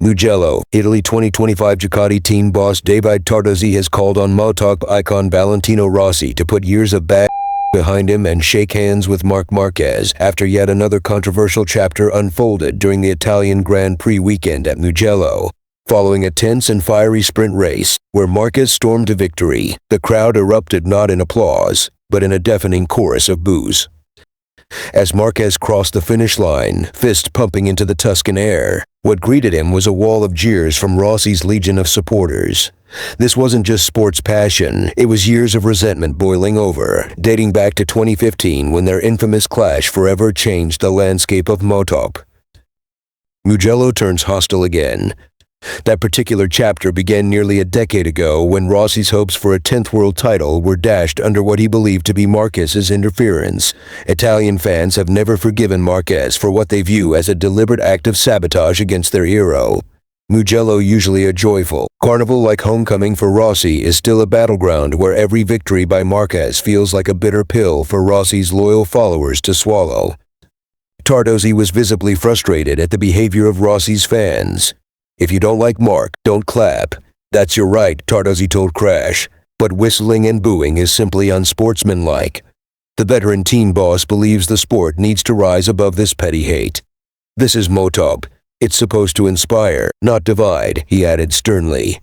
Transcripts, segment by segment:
Mugello, Italy. 2025 Ducati team boss Davide Tardozzi has called on MotoGP icon Valentino Rossi to put years of bad behind him and shake hands with Marc Marquez after yet another controversial chapter unfolded during the Italian Grand Prix weekend at Mugello. Following a tense and fiery sprint race, where Marquez stormed to victory, the crowd erupted not in applause, but in a deafening chorus of boos. As Marquez crossed the finish line, fist pumping into the Tuscan air, what greeted him was a wall of jeers from Rossi's legion of supporters. This wasn't just sports passion, it was years of resentment boiling over, dating back to 2015 when their infamous clash forever changed the landscape of MotoGP. Mugello turns hostile again. That particular chapter began nearly a decade ago when Rossi's hopes for a 10th world title were dashed under what he believed to be Marquez's interference. Italian fans have never forgiven Marquez for what they view as a deliberate act of sabotage against their hero. Mugello, usually a joyful, carnival-like homecoming for Rossi, is still a battleground where every victory by Marquez feels like a bitter pill for Rossi's loyal followers to swallow. Tardozzi was visibly frustrated at the behavior of Rossi's fans. "If you don't like Marc, don't clap. That's your right," Tardozzi told Crash, but whistling and booing is simply unsportsmanlike. The veteran team boss believes the sport needs to rise above this petty hate. "This is MotoGP. It's supposed to inspire, not divide," he added sternly.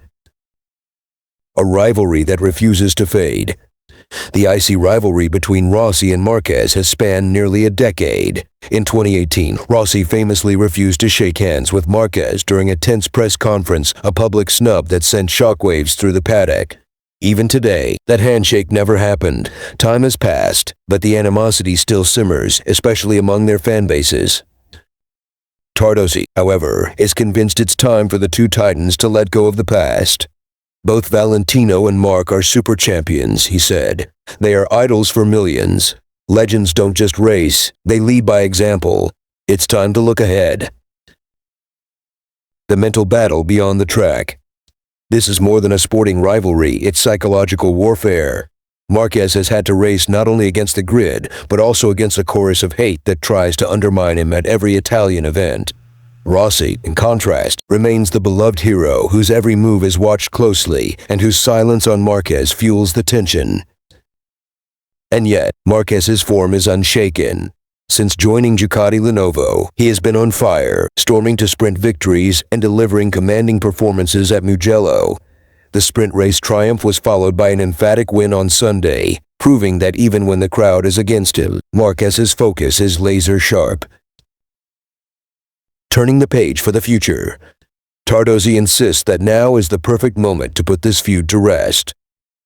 A rivalry that refuses to fade. The icy rivalry between Rossi and Marquez has spanned nearly a decade. In 2018, Rossi famously refused to shake hands with Marquez during a tense press conference, a public snub that sent shockwaves through the paddock. Even today, that handshake never happened. Time has passed, but the animosity still simmers, especially among their fan bases. Tardozzi, however, is convinced it's time for the two titans to let go of the past. "Both Valentino and Marc are super champions," he said. "They are idols for millions. Legends don't just race, they lead by example. It's time to look ahead." The mental battle beyond the track. This is more than a sporting rivalry, it's psychological warfare. Marquez has had to race not only against the grid, but also against a chorus of hate that tries to undermine him at every Italian event. Rossi, in contrast, remains the beloved hero whose every move is watched closely and whose silence on Marquez fuels the tension. And yet, Marquez's form is unshaken. Since joining Ducati Lenovo, he has been on fire, storming to sprint victories and delivering commanding performances at Mugello. The sprint race triumph was followed by an emphatic win on Sunday, proving that even when the crowd is against him, Marquez's focus is laser-sharp. Turning the page for the future. Tardozzi insists that now is the perfect moment to put this feud to rest.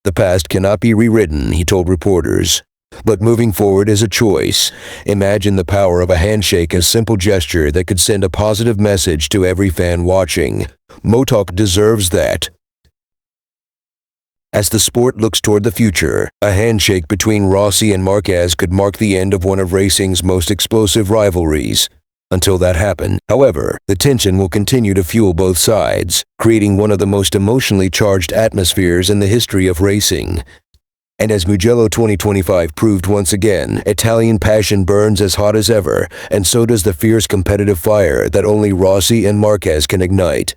"The past cannot be rewritten," he told reporters. "But moving forward is a choice. Imagine the power of a handshake, a simple gesture that could send a positive message to every fan watching. MotoGP deserves that." As the sport looks toward the future, a handshake between Rossi and Marquez could mark the end of one of racing's most explosive rivalries. Until that happens, however, the tension will continue to fuel both sides, creating one of the most emotionally charged atmospheres in the history of racing. And as Mugello 2025 proved once again, Italian passion burns as hot as ever, and so does the fierce competitive fire that only Rossi and Marquez can ignite.